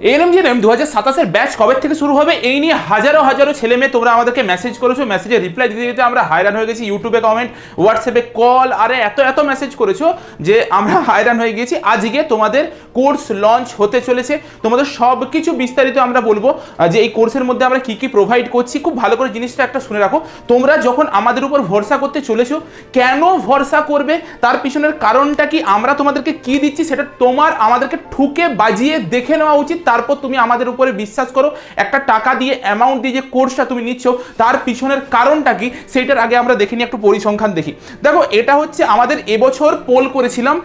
ANM 2027 batch কবে থেকে শুরু হবে এই নিয়ে হাজারো হাজারো ছেলে মেয়ে তোমরা আমাদেরকে মেসেজ করেছো, মেসেজে রিপ্লাই দিতে দিতে আমরা হায়রান হয়ে গেছি। ইউটিউবে কমেন্ট, হোয়াটসঅ্যাপে কল, আরে এত মেসেজ করেছো যে আমরা হায়রান হয়ে গেছি। আজকে তোমাদের কোর্স লঞ্চ হতে চলেছে, তোমাদের সব কিছু বিস্তারিত আমরা বলবো যে এই কোর্সের মধ্যে আমরা কি কি প্রোভাইড করছি। খুব ভালো করে জিনিসটা একটা শুনে রাখো, তোমরা যখন আমাদের উপর ভরসা করতে চলেছো, কেন ভরসা করবে তার পিছনের কারণটা কি, আমরা তোমাদেরকে কি দিচ্ছি সেটা তোমার আমাদেরকে ঠুকে বাজিয়ে দেখে নেওয়া উচিত। তারপর তুমি আমাদের উপরে বিশ্বাস করো, একটা টাকা দিয়ে অ্যামাউন্ট দিয়ে যে কোর্সটা তুমি নিচ্ছ তার পিছনের কারণটা কি সেইটার আগে আমরা দেখে নিই, একটু পরিসংখ্যান দেখি। দেখো, এটা হচ্ছে আমাদের এবছর পোল করেছিলাম,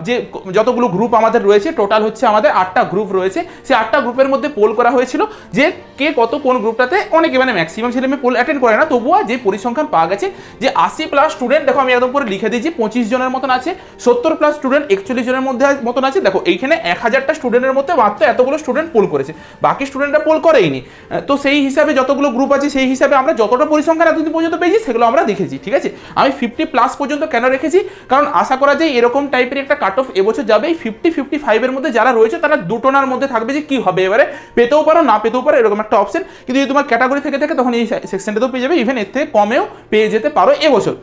যে যতগুলো গ্রুপ আমাদের রয়েছে, টোটাল হচ্ছে আমাদের 8টা গ্রুপ রয়েছে, সেই 8টা গ্রুপের মধ্যে পোল করা হয়েছিল যে কে কত কোন গ্রুপটাতে। অনেকে মানে ম্যাক্সিমাম ছেলে মেয়ে পোল অ্যাটেন্ড করে না, তবুও যে পরিসংখ্যান পাওয়া গেছে যে 80+ স্টুডেন্ট, দেখো আমি একদম করে লিখে দিয়েছি, 25 জনের মতন আছে, 70+ স্টুডেন্ট 41 জনের মধ্যে মতন আছে। দেখো এইখানে 1000টা স্টুডেন্টের মধ্যে মাত্র এতগুলো স্টুডেন্ট পোল করেছে, বাকি স্টুডেন্টরা পোল করেইনি। তো সেই হিসাবে যতগুলো গ্রুপ আছে সেই হিসাবে আমরা যতটা পরিসংখ্যান এতদিন পর্যন্ত পেয়েছি সেগুলো আমরা দেখেছি, ঠিক আছে। আমি 50+ পর্যন্ত কেন রেখেছি, কারণ আশা করা যায় এরকম টাইপের একটা কাট অফ এবছর যাবে। এই 50-55 এর মধ্যে যারা রয়েছে তারা দুটোনার মধ্যে থাকবে যে কি হবে, এবারে পেতেও পারো না পেতেও পারো, এরকম একটা অপশন। কিন্তু যদি তোমার ক্যাটাগরি থেকে থাকে তখন এই সেকশনটাতেও পেয়ে যাবে, ইভেন এর থেকে কমেও পেয়ে যেতে পারো এবছর।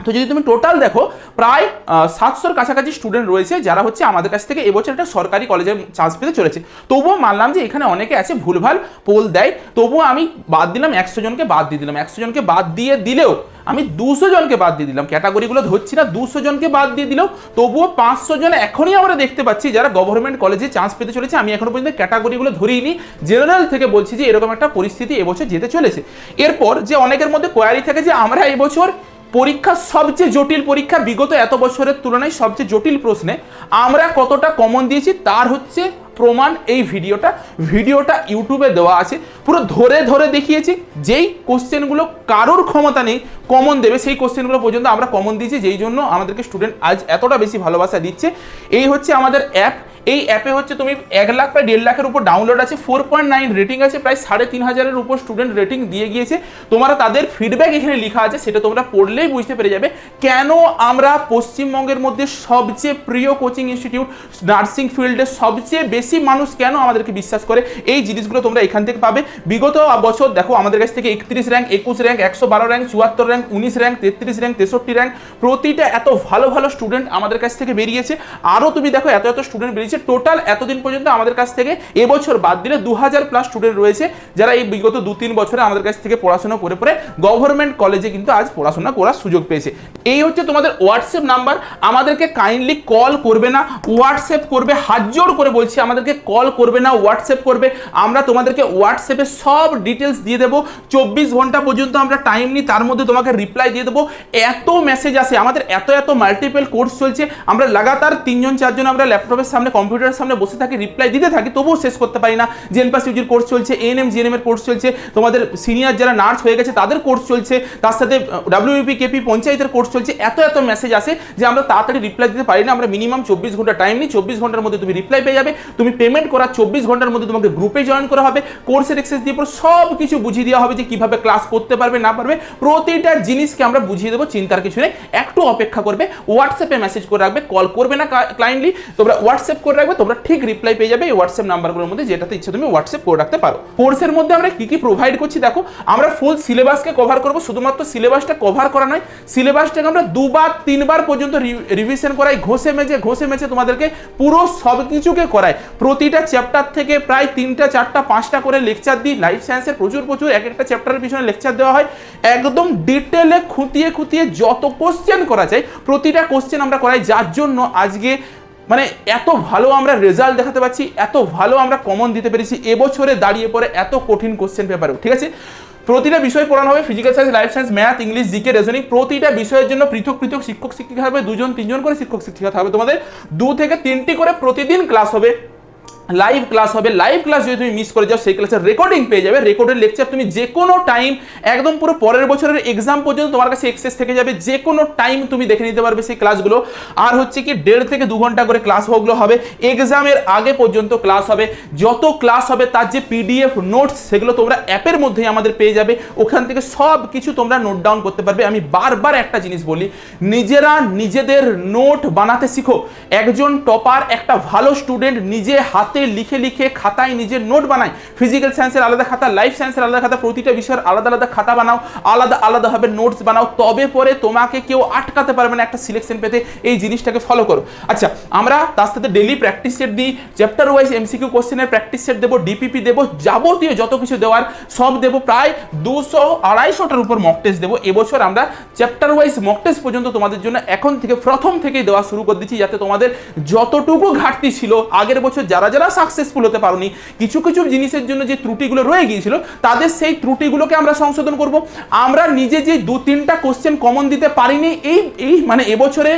তো যদি তুমি টোটাল দেখো, প্রায় 700-র কাছাকাছি স্টুডেন্ট রয়েছে যারা হচ্ছে আমাদের কাছ থেকে এবছর একটা সরকারি কলেজে চান্স পেতে চলেছে। তবুও মানলাম যে এখানে অনেকে আছে ভুলভাল পোল দেয়, তবুও আমি বাদ দিলাম 100 জনকে বাদ দিয়ে দিলাম। 100 জনকে বাদ দিয়ে দিলেও আমি 200 জনকে বাদ দিয়ে দিলাম, ক্যাটাগরিগুলো ধরছি না, 200 জনকে বাদ দিয়ে দিলেও তবুও 500 জন এখনই আমরা দেখতে পাচ্ছি যারা গভর্নমেন্ট কলেজে চান্স পেতে চলেছে। আমি এখনো পর্যন্ত ক্যাটাগরিগুলো ধরিনি, জেনারেল থেকে বলছি যে এরকম একটা পরিস্থিতি এবছর যেতে চলেছে। এরপর যে অনেকের মধ্যে কোয়ারি থাকে যে আমরা এবছর পরীক্ষা সবচেয়ে জটিল পরীক্ষা, বিগত এত বছরের তুলনায় সবচেয়ে জটিল প্রশ্নে আমরা কতটা কমন দিয়েছি তার হচ্ছে প্রমাণ এই ভিডিওটা ইউটিউবে দেওয়া আছে, পুরো ধরে ধরে দেখিয়েছি। যেই কোশ্চেনগুলো কারোর ক্ষমতা নেই কমন দেবে সেই কোশ্চেনগুলো পর্যন্ত আমরা কমন দিয়েছি, যেই জন্য আমাদেরকে স্টুডেন্ট আজ এতটা বেশি ভালোবাসা দিচ্ছে। এই হচ্ছে আমাদের অ্যাপ, এই অ্যাপে হচ্ছে তুমি 1 লাখ প্রায় 1.5 লাখের উপর ডাউনলোড আছে, 4.9 রেটিং আছে, প্রায় 3500-এর উপর স্টুডেন্ট রেটিং দিয়ে গিয়েছে। তোমরা তাদের ফিডব্যাক এখানে লেখা আছে, সেটা তোমরা পড়লেই বুঝতে পেরে যাবে কেন আমরা পশ্চিমবঙ্গের মধ্যে সবচেয়ে প্রিয় কোচিং ইনস্টিটিউট, নার্সিং ফিল্ডে সবচেয়ে বেশি মানুষ কেন আমাদেরকে বিশ্বাস করে। এই জিনিসগুলো তোমরা এখান থেকে পাবে। বিগত বছর দেখো আমাদের কাছ থেকে 31 rank, 21 rank, 112 rank, 74 rank, 19 rank, 33 rank, 63 rank, প্রতিটা এত ভালো ভালো স্টুডেন্ট আমাদের কাছ থেকে বেরিয়েছে। আরও তুমি দেখো এত স্টুডেন্ট বেরিয়েছে। টোটাল এতদিন পর্যন্ত আমাদের কাছ থেকে এবছর বাদ দিলে 2000+ স্টুডেন্ট রয়েছে যারা এই বিগত 2-3 বছরে আমাদের কাছ থেকে পড়াশোনা করে পরে গভর্নমেন্ট কলেজে কিন্তু আজ পড়াশোনা করার সুযোগ পেয়েছে। এই হচ্ছে তোমাদের হোয়াটসঅ্যাপ নাম্বার, আমাদেরকে কাইন্ডলি কল করবে না, হোয়াটসঅ্যাপ করবে। হাত জোড় করে বলছি, আমাদেরকে কল করবে না, হোয়াটসঅ্যাপ করবে। আমরা তোমাদেরকে হোয়াটসঅ্যাপে সব ডিটেলস দিয়ে দেবো, 24 ঘন্টা পর্যন্ত আমরা টাইম নিই, তার মধ্যে তোমাকে রিপ্লাই দিয়ে দেবো। এত মেসেজ আসে আমাদের, এত মাল্টিপল কোর্স চলছে, আমরা লাগাতার 3-4 জন আমরা ল্যাপটপের সামনে কম্পিউটারের সামনে বসে থাকি, রিপ্লাই দিতে থাকি, তবুও শেষ করতে পারি না। জেনপাস ইউজির কোর্স চলছে, এএনএম জিএনএম এর কোর্স চলছে, তোমাদের সিনিয়র যারা নার্স হয়ে গেছে তাদের কোর্স চলছে, তার সাথে WBP KP পঞ্চায়েতের কোর্স চলছে। এত মেসেজ আসে যে আমরা তাড়াতাড়ি রিপ্লাই দিতে পারি না। আমরা মিনিমাম 24 ঘন্টা টাইম নিই, 24 ঘন্টার মধ্যে তুমি রিপ্লাই পেয়ে যাবে। তুমি পেমেন্ট করার 24 ঘন্টার মধ্যে তোমাকে গ্রুপে জয়েন করা হবে, কোর্সের অ্যাক্সেস দিয়ে পুরো সব কিছু বুঝিয়ে দেওয়া হবে যে কিভাবে ক্লাস করতে পারবে না পারবে, প্রতিটা জিনিসকে আমরা বুঝিয়ে দেবো, চিন্তার কিছু নেই। একটু অপেক্ষা করবে, হোয়াটসঅ্যাপে মেসেজ করে রাখবে, কল করবে না ক্লায়েন্টলি, তোমরা হোয়াটসঅ্যাপ করে রাখবে, তোমরা ঠিক রিপ্লাই পেয়ে যাবে এই হোয়াটসঅ্যাপ নাম্বারগুলোর মধ্যে, যেটাতে ইচ্ছা তুমি হোয়াটসঅ্যাপ করে রাখতে পারো। কোর্সের মধ্যে আমরা কি কি প্রোভাইড করছি দেখো, আমরা ফুল সিলেবাসকে কভার করব। শুধুমাত্র সিলেবাসটা কভার করা নয়, সিলেবাসটাকে আমরা 2-3 পর্যন্ত রিভিশন করাই, ঘষে মেজে তোমাদেরকে পুরো সব কিছুকে করাই। প্রতিটা চ্যাপ্টার থেকে প্রায় 3টা 4টা 5টা করে লেকচার দিই। লাইফ সায়েন্সের প্রচুর এক একটা চ্যাপ্টারের পিছনে লেকচার দেওয়া হয়, একদম ডিটেলে খুঁটিয়ে যত কোশ্চেন করা যায় প্রতিটা কোশ্চেন আমরা করাই, যার জন্য আজকে মানে এত ভালো আমরা রেজাল্ট দেখাতে পাচ্ছি, এত ভালো আমরা কমন দিতে পেরেছি এবছরে দাঁড়িয়ে পড়ে এত কঠিন কোশ্চেন পেপারেও, ঠিক আছে। প্রতিটা বিষয় পড়ানো হবে, physical science, life science, math, English, GK, reasoning, প্রতিটা বিষয়ের জন্য পৃথক শিক্ষক শিক্ষিকা হবে, 2-3 করে শিক্ষক শিক্ষিকা হবে। তোমাদের 2 থেকে 3টি করে প্রতিদিন ক্লাস হবে, লাইভ ক্লাস হবে। লাইভ ক্লাস যদি তুমি মিস করে যাও সেই ক্লাসের রেকর্ডিং পেয়ে যাবে, রেকর্ডেড লেকচার তুমি যে কোনো টাইম, একদম পুরো পরের বছরের এক্সাম পর্যন্ত তোমার কাছে অ্যাক্সেস থেকে যাবে, যে কোনো টাইম তুমি দেখে নিতে পারবে সেই ক্লাসগুলো। আর হচ্ছে কি 1.5 থেকে 2 ঘন্টা করে ক্লাস ওগুলো হবে, এক্সামের আগে পর্যন্ত ক্লাস হবে। যত ক্লাস হবে তার যে PDF নোটস সেগুলো তোমরা অ্যাপের মধ্যেই আমাদের পেয়ে যাবে, ওখান থেকে সব কিছু তোমরা নোট ডাউন করতে পারবে। আমি বারবার একটা জিনিস বলি, নিজেরা নিজেদের নোট বানাতে শিখো। একজন টপার, একটা ভালো স্টুডেন্ট নিজে হাতে হাতে লিখে লিখে খাতায় নিজের নোট বানায়, ফিজিক্যাল সায়েন্সের আলাদা খাতা, লাইফ সায়েন্সের আলাদা খাতা, প্রতিটা বিষয়ের আলাদা আলাদা খাতা বানাও, আলাদা আলাদাভাবে নোটস বানাও, তবে পরে তোমাকে কেউ আটকাতে পারবে না একটা সিলেকশন পেতে। এই জিনিসটাকে ফলো করো। আচ্ছা, আমরা তার সাথে ডেইলি প্র্যাকটিস সেট দিই, চ্যাপ্টার ওয়াইজ এমসিকিউ কোশ্চেনের প্র্যাকটিস সেট দেবো, ডিপিপি দেবো, যাবতীয় যত কিছু দেওয়ার সব দেবো। প্রায় 200-250টার উপর মক টেস্ট দেবো। এবছর আমরা চ্যাপ্টার ওয়াইজ মক টেস্ট পর্যন্ত তোমাদের জন্য এখন থেকে প্রথম থেকেই দেওয়া শুরু করে দিচ্ছি, যাতে তোমাদের যতটুকু ঘাটতি ছিল আগের বছর যারা যারা সাকসেসফুল হতে পারোনি, কিছু কিছু জিনিসের জন্য যে ত্রুটিগুলো রয়ে গিয়েছিল তাদের সেই ত্রুটিগুলোকে আমরা সংশোধন করব। আমরা নিজে যে 2-3টা কোশ্চেন কমন দিতে পারিনি এই মানে এবছরে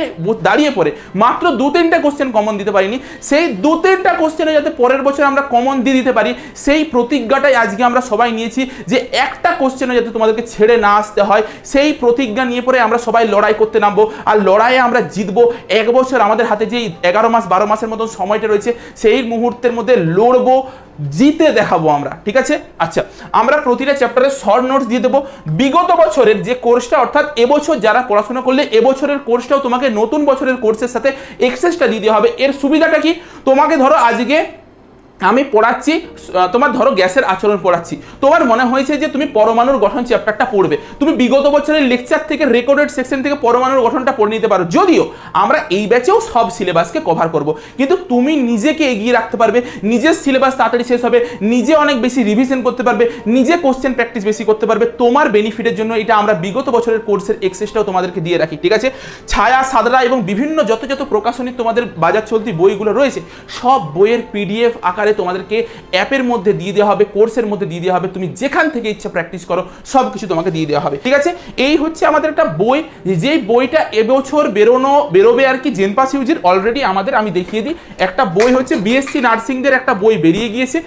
দাঁড়িয়ে পড়ে মাত্র 2-3টা কোশ্চেন কমন দিতে পারিনি, সেই 2-3টা কোশ্চেনে যাতে পরের বছর আমরা কমন দিয়ে দিতে পারি, সেই প্রতিজ্ঞাটাই আজকে আমরা সবাই নিয়েছি যে একটা কোশ্চেনে যাতে তোমাদেরকে ছেড়ে না আসতে হয়। সেই প্রতিজ্ঞা নিয়ে পরে আমরা সবাই লড়াই করতে নামবো, আর লড়াইয়ে আমরা জিতবো। এক বছর আমাদের হাতে যে 11 মাস 12 মাসের মতন সময়টা রয়েছে, সেই মুহূর্তের মধ্যে লড়বো, জিতে দেখাবো আমরা, ঠিক আছে? আচ্ছা, আমরা প্রতিটা চ্যাপ্টারে শর্ট নোটস দিয়ে দেবো। বিগত বছরের যে কোর্সটা, অর্থাৎ এবছর যারা পড়াশোনা করলে এবছরের কোর্সটাও তোমাকে নতুন বছরের কোর্সের সাথে এক্সেসটা দিয়ে দেওয়া হবে। এর সুবিধাটা কি? তোমাকে ধরো আজকে আমি পড়াচ্ছি, তোমার ধরো গ্যাসের আচরণ পড়াচ্ছি, তোমার মনে হয়েছে যে তুমি পরমাণুর গঠন চ্যাপ্টারটা পড়বে, তুমি বিগত বছরের লেকচার থেকে রেকর্ডেড সেকশন থেকে পরমাণুর গঠনটা পড়ে নিতে পারো। যদিও আমরা এই ব্যাচেও সব সিলেবাসকে কভার করব, কিন্তু তুমি নিজেকে এগিয়ে রাখতে পারবে, নিজের সিলেবাস তাড়াতাড়ি শেষ হবে, নিজে অনেক বেশি রিভিশন করতে পারবে, নিজে কোশ্চেন প্র্যাকটিস বেশি করতে পারবে। তোমার বেনিফিটের জন্য এটা আমরা বিগত বছরের কোর্সের এক্সেসটাও তোমাদেরকে দিয়ে রাখি, ঠিক আছে? ছায়া, সাদরা এবং বিভিন্ন যত যত প্রকাশনী তোমাদের বাজার চলতি বইগুলো রয়েছে, সব বইয়ের পিডিএফ আকারে তোমাদেরকে অ্যাপের মধ্যে দিয়ে দেওয়া হবে, কোর্সের মধ্যে দিয়ে দেওয়া হবে। তুমি যেখান থেকে ইচ্ছা প্র্যাকটিস করো, সব কিছু তোমাকে দিয়ে দেওয়া হবে, ঠিক আছে? এই হচ্ছে আমাদের একটা বই, যেই বইটা এবছর বেরোবে আর কি, জেনপাস ইউজির অলরেডি আমাদের, আমি দেখিয়ে দিই, একটা বই হচ্ছে বিএসসি নার্সিংদের একটা বই বেরিয়ে গিয়েছে।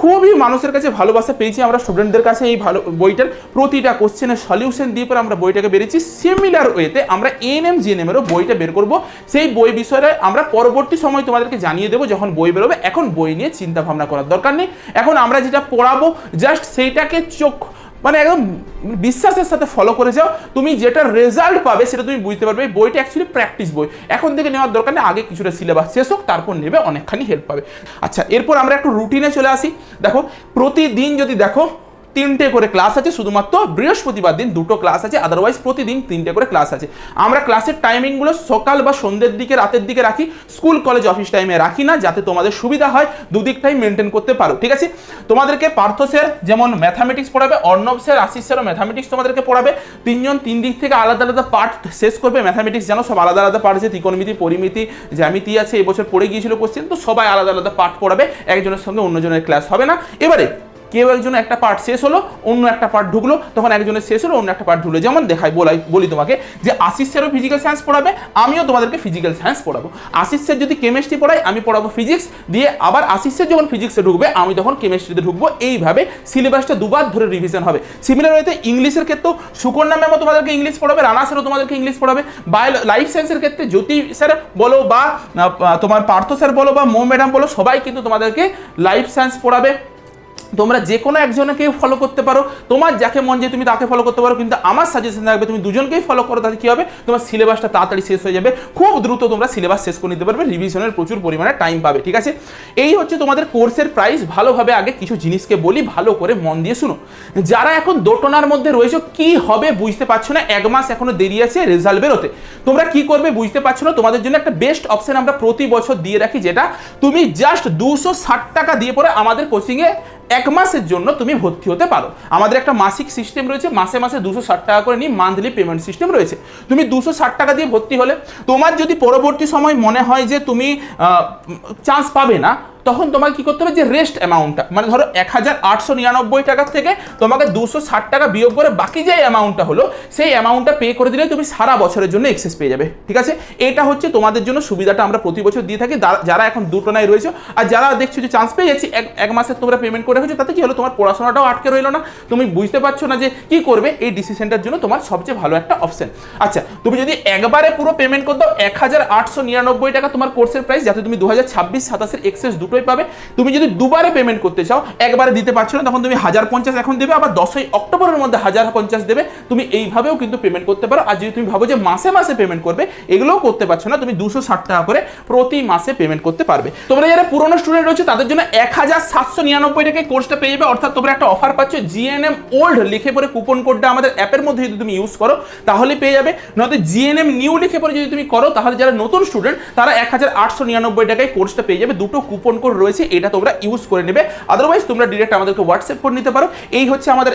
খুবই মানুষের কাছে ভালোবাসা পেয়েছি আমরা, স্টুডেন্টদের কাছে এই ভালো বইটার প্রতিটা কোশ্চেনের সলিউশন দিয়ে পরে আমরা বইটাকে বেরিয়েছি। সিমিলার ওয়েতে আমরা এএনএম জিএনএমেরও বইটা বের করব। সেই বই বিষয়ে আমরা পরবর্তী সময় তোমাদেরকে জানিয়ে দেবো যখন বই বেরোবে। এখন বই নিয়ে চিন্তা ভাবনা করার দরকার নেই, এখন আমরা যেটা পড়াবো জাস্ট সেইটাকে মানে একদম বিশ্বাসের সাথে ফলো করে যাও, তুমি যেটা রেজাল্ট পাবে সেটা তুমি বুঝতে পারবে। এই বইটা অ্যাকচুয়ালি প্র্যাকটিস বই, এখন থেকে নেওয়ার দরকার নেই, আগে কিছুটা সিলেবাস শেষ হোক তারপর নেবে, অনেকখানি হেল্প পাবে। আচ্ছা, এরপর আমরা একটু রুটিনে চলে আসি। দেখো, প্রতিদিন যদি দেখো 3টে করে ক্লাস আছে, শুধুমাত্র বৃহস্পতিবার দিন 2টো ক্লাস আছে, আদারওয়াইজ প্রতিদিন 3টে করে ক্লাস আছে। আমরা ক্লাসের টাইমিংগুলো সকাল বা সন্ধ্যের দিকে, রাতের দিকে রাখি, স্কুল কলেজ অফিস টাইমে রাখি না, যাতে তোমাদের সুবিধা হয়, দুদিকটাই মেনটেন করতে পারো, ঠিক আছে? তোমাদেরকে পার্থ স্যার যেমন ম্যাথামেটিক্স পড়াবে, অর্ণব স্যার, আশিস স্যারও ম্যাথামেটিক্স তোমাদেরকে পড়াবে। 3জন 3 দিক থেকে আলাদা আলাদা পার্ট শেষ করবে। ম্যাথামেটিক্স জানো সব আলাদা আলাদা পার্ট আছে, ত্রিকোণমিতি, পরিমিতি, জ্যামিতি আছে, এবছর পড়ে গিয়েছিল কোশ্চেন, তো সবাই আলাদা আলাদা পার্ট পড়াবে, একজনের সঙ্গে অন্যজনের ক্লাস হবে না। এবারে কেউ একজনের একটা পার্ট শেষ হলো, অন্য একটা পার্ট ঢুকলো, তখন একজনের শেষ হলো, অন্য একটা পার্ট ঢুকলো। যেমন বলি তোমাকে যে আশিস স্যারও ফিজিক্যাল সায়েন্স পড়াবে, আমিও তোমাদেরকে ফিজিক্যাল সায়েন্স পড়াবো। আশিস স্যার যদি কেমিস্ট্রি পড়াই, আমি পড়াবো ফিজিক্স, দিয়ে আবার আশিস স্যার যখন ফিজিক্সে ঢুকবে, আমি তখন কেমিস্ট্রিতে ঢুকবো। এইভাবে সিলেবাসটা দুবার ধরে রিভিশন হবে। সিমিলার ওয়েতে ইংলিশের ক্ষেত্রেও সুকন্যা ম্যামও তোমাদেরকে ইংলিশ পড়াবে, রানা স্যারও তোমাদেরকে ইংলিশ পড়াবে। লাইফ সায়েন্সের ক্ষেত্রে জ্যোতি স্যার বলো বা তোমার পার্থ স্যার বলো বা মো ম্যাডাম বলো, সবাই কিন্তু তোমাদেরকে লাইফ সায়েন্স পড়াবে। তোমরা যে কোনো একজনকে ফলো করতে পারো, তোমার যাকে মন যে তুমি তাকে ফলো করতে পারো, কিন্তু আমার সাজেশন থাকবে তুমি দুজনকেই ফলো করো, তাহলে কী হবে, তোমার সিলেবাসটা তাড়াতাড়ি শেষ হয়ে যাবে, খুব দ্রুত তোমরা সিলেবাস শেষ করে নিতে পারবে, রিভিশনের প্রচুর পরিমাণে টাইম পাবে, ঠিক আছে? এই হচ্ছে তোমাদের কোর্সের প্রাইস। ভালোভাবে আগে কিছু জিনিসকে বলি, ভালো করে মন দিয়ে শুনো। যারা এখন দোটনার মধ্যে রয়েছে, কি হবে বুঝতে পারছো না, 1 মাস এখনো দেরি আছে রেজাল্ট বেরোতে, তোমরা কি করবে বুঝতে পারছো না, তোমাদের জন্য একটা বেস্ট অপশন আমরা প্রতি বছর দিয়ে রাখি, যেটা তুমি জাস্ট 260 টাকা দিয়ে পরে আমাদের কোচিংয়ে 1 মাসের জন্য তুমি ভর্তি হতে পারো। আমাদের একটা মাসিক সিস্টেম রয়েছে, মাসে মাসে 260 টাকা করে নিয়ে মান্থলি পেমেন্ট সিস্টেম রয়েছে। তুমি 260 টাকা দিয়ে ভর্তি হলে, তোমার যদি পরবর্তী সময় মনে হয় যে তুমি চান্স পাবে না, তখন তোমাকে কি করতে হবে, যে রেস্ট অ্যামাউন্টটা, মানে ধরো 1899 টাকা থেকে তোমাকে 260 টাকা বিয়োগ করে বাকি যে অ্যামাউন্টটা হলো, সেই অ্যামাউন্টটা পে করে দিলে তুমি সারা বছরের জন্য এক্সেস পেয়ে যাবে, ঠিক আছে? এটা হচ্ছে তোমাদের জন্য সুবিধাটা আমরা প্রতি বছর দিয়ে থাকি, যারা এখন দুটোনায় রয়েছে। আর যারা দেখছো যে চান্স পেয়ে যাচ্ছি, 1 মাসের তোমরা পেমেন্ট করে রেখেছো, তাতে কি হলো, তোমার পড়াশোনাটাও আটকে রইলো না, তুমি বুঝতে পারছো না যে কি করবে, এই ডিসিশনটার জন্য তোমার সবচেয়ে ভালো একটা অপশন। আচ্ছা, তুমি যদি একবারে পুরো পেমেন্ট করে দাও, 1899 টাকা তোমার কোর্সের প্রাইস, যাতে তুমি 2026-27 এক্সেস দুটো দুটোই পাবে। তুমি যদি দুবারে পেমেন্ট করতে চাও, একবারে দিতে পারছো না, তখন তুমি 1050 এখন দেবে, আবার 10ই অক্টোবরের মধ্যে 1050 দেবে। তুমি এইভাবেও কিন্তু পেমেন্ট করতে পারো। আর যদি তুমি ভাবো যে মাসে মাসে পেমেন্ট করবে, এগুলোও করতে পারছো না, তুমি 260 টাকা করে প্রতি মাসে পেমেন্ট করতে পারবে। তোমরা যারা পুরনো স্টুডেন্ট রয়েছে তাদের জন্য 1799 টাকায় কোর্সটা পেয়ে যাবে। অর্থাৎ তোমরা একটা অফার পাচ্ছ, জিএনএম ওল্ড লিখে পরে কুপন কোডটা আমাদের অ্যাপের মধ্যে যদি তুমি ইউজ করো তাহলে পেয়ে যাবে, নয়তো জিএনএম নিউ লিখে পরে যদি তুমি করো তাহলে যারা নতুন স্টুডেন্ট তারা 1899 টাকায় কোর্সটা পেয়ে যাবে। দুটো কুপন কোড রয়েছে, এটা তোমরা ইউজ করে নেবে। আদারওয়াইজ তোমরা ডিরেক্ট আমাদেরকে হোয়াটসঅ্যাপ করে নিতে পারো। এই হচ্ছে আমাদের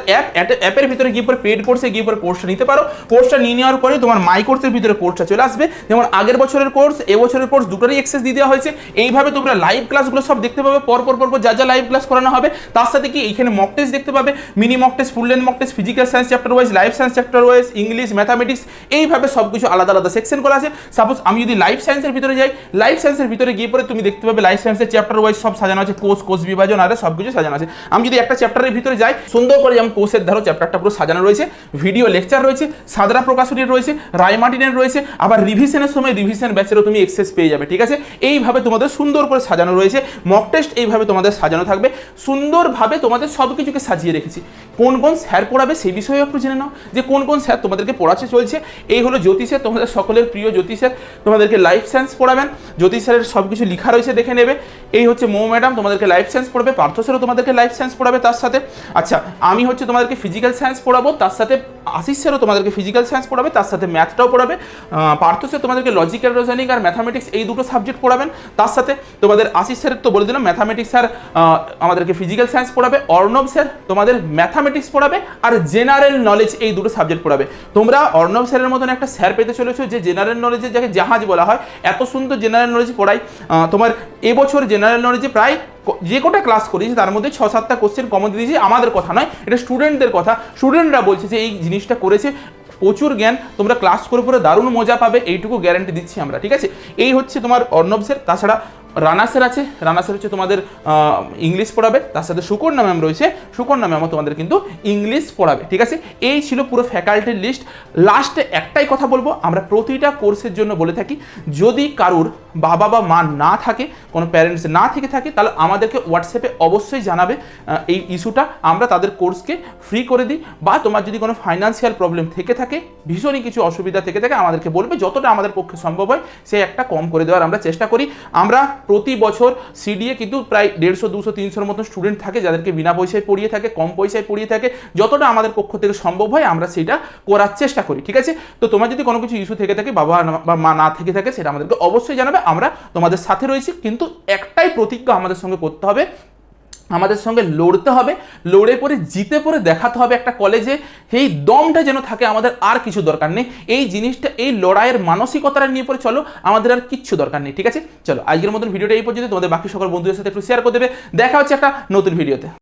অ্যাপের ভিতরে গিয়ে পরে পেড কোর্সে গিয়ে পরে কোর্সটা নিতে পারো। কোর্সটা নিয়ে নেওয়ার পরে তোমার মাই কোর্সের ভিতরে কোর্সটা চলে আসবে। যেমন আগের বছরের কোর্স, এবছরের কোর্স দুটোরই অ্যাক্সেস দিয়ে দেওয়া হয়েছে। এইভাবে তোমরা লাইভ ক্লাসগুলো সব দেখতে পাবে, পরপর যা যা লাইভ ক্লাস করানো হবে। তার সাথে কি এইখানে মক টেস্ট দেখতে পাবে, mini mock test, full length mock test, physical science chapter wise, life science chapter wise, English, mathematics, এইভাবে সব কিছু আলাদা আলাদা সেকশন করা আছে। সাপোজ আমি যদি লাইফ সায়েন্সের ভিতরে যাই, লাইফ সায়েন্সের ভিতরে গিয়ে পরে তুমি দেখতে পাবে লাইফ সায়েন্সের চ্যাপ্টার ওয়াইজ সব সাজানো আছে, কোষ বিভাজন আর সব কিছু সাজানো আছে। আমি যদি একটা চ্যাপ্টারের ভিতরে যাই, সুন্দর করে যেমন কোষের ধরো চ্যাপ্টারটা পুরো সাজানো রয়েছে, ভিডিও লেকচার রয়েছে, সাদরা প্রকাশনীর রয়েছে, রায়মার্টিনের রয়েছে, আবার রিভিশনের সময় রিভিশন ব্যাচেরও তুমি এক্সেস পেয়ে যাবে। ঠিক আছে, এইভাবে তোমাদের সুন্দর করে সাজানো রয়েছে। মক টেস্ট এইভাবে তোমাদের সাজানো থাকবে, সুন্দরভাবে তোমাদের সব কিছুকে সাজিয়ে রেখেছি। কোন কোন স্যার পড়াবে সেই বিষয়ে একটু জেনে নাও, যে কোন কোন স্যার তোমাদেরকে পড়াচ্ছে চলছে। এই হলো জ্যোতি স্যার, তোমাদের সকলের প্রিয় জ্যোতি স্যার, তোমাদেরকে লাইফ সায়েন্স পড়াবেন। জ্যোতি স্যারের সব কিছু লেখা রয়েছে, দেখে নেবে। এই হচ্ছে মৌ ম্যাডাম, তোমাদেরকে লাইফ সায়েন্স পড়াবে। পার্থ স্যারও তোমাদেরকে লাইফ সায়েন্স পড়াবে তার সাথে। আচ্ছা, আমি হচ্ছে তোমাদেরকে ফিজিক্যাল সায়েন্স পড়াবো, তার সাথে আশিস স্যারও তোমাদেরকে ফিজিক্যাল সায়েন্স পড়াবে, তার সাথে ম্যাথটাও পড়াবে। পার্থ স্যার তোমাদেরকে লজিক্যাল রিজনিং আর ম্যাথামেটিক্স এই দুটো সাবজেক্ট পড়াবেন। তার সাথে তোমাদের আশিস স্যারের তো বলে দিলাম ম্যাথামেটিক্স স্যার আমাদেরকে ফিজিক্যাল সায়েন্স পড়াবে, অর্ণব স্যার তোমাদের ম্যাথামেটিক্স পড়াবে, আর জেনারেল নলেজ এই দুটো সাবজেক্ট পড়াবে। তোমরা অর্ণব স্যারের মতন একটা স্যার পেতে চলেছো যে জেনারেল নলেজের যাকে জাহাজ বলা হয়, এত সুন্দর জেনারেল নলেজ পড়াই। তোমার এবছর জেনারেল নলেজে প্রায় যে কটা ক্লাস করিয়েছি তার মধ্যে 6-7টা কোশ্চেন কমন দিয়েছি। আমাদের কথা নয়, এটা স্টুডেন্টদের কথা। স্টুডেন্টরা বলছে যে এই জিনিসটা করেছে, প্রচুর জ্ঞান, তোমরা ক্লাস করে পরে দারুণ মজা পাবে, এইটুকু গ্যারান্টি দিচ্ছি আমরা। ঠিক আছে, এই হচ্ছে তোমার অর্ণব স্যার। তাছাড়া রানা স্যার আছে, রানা স্যার হচ্ছে তোমাদের ইংলিশ পড়াবে, তার সাথে সুকন্যা ম্যাম রয়েছে, সুকন্যা ম্যামও তোমাদের কিন্তু ইংলিশ পড়াবে। ঠিক আছে, এই ছিল পুরো ফ্যাকাল্টির লিস্ট। লাস্টে একটাই কথা বলবো, আমরা প্রতিটা কোর্সের জন্য বলে থাকি, যদি কারুর বাবা বা মা না থাকে, কোনো প্যারেন্টস না থেকে থাকে, তাহলে আমাদেরকে হোয়াটসঅ্যাপে অবশ্যই জানাবে এই ইস্যুটা, আমরা তাদের কোর্সকে ফ্রি করে দিই। বা তোমার যদি কোনো ফাইন্যান্সিয়াল প্রবলেম থেকে থাকে, ভীষণই কিছু অসুবিধা থেকে থাকে, আমাদেরকে বলবে, যতটা আমাদের পক্ষে সম্ভব হয় সে একটা কম করে দেওয়ার আমরা চেষ্টা করি। আমরা প্রতি বছর সিডিএ কিন্তু প্রায় 150, 200, 300 মতো স্টুডেন্ট থাকে যাদেরকে বিনা পয়সায় পড়িয়ে থাকে, কম পয়সায় পড়িয়ে থাকে। যতটা আমাদের পক্ষ থেকে সম্ভব হয় আমরা সেটা করার চেষ্টা করি। ঠিক আছে, তো তোমার যদি কোনো কিছু ইস্যু থেকে থাকে, বাবা বা মা না থেকে থাকে, সেটা আমাদেরকে অবশ্যই জানাবে, আমরা তোমাদের সাথে রয়েছি। কিন্তু একটাই প্রতিজ্ঞা আমাদের সঙ্গে করতে হবে, আমাদের সঙ্গে লড়তে হবে, লড়ে পরে জিতে পরে দেখাতে হবে একটা কলেজে। এই দমটা যেন থাকে, আমাদের আর কিছু দরকার নেই। এই জিনিসটা, এই লড়াইয়ের মানসিকতাটা নিয়ে পরে চলো, আমাদের আর কিচ্ছু দরকার নেই। ঠিক আছে, চলো আজকের মতন ভিডিওটা এই পর্যন্ত। তোমাদের বাকি সকল বন্ধুদের সাথে একটু শেয়ার করে দেবে। দেখা হচ্ছে একটা নতুন ভিডিওতে।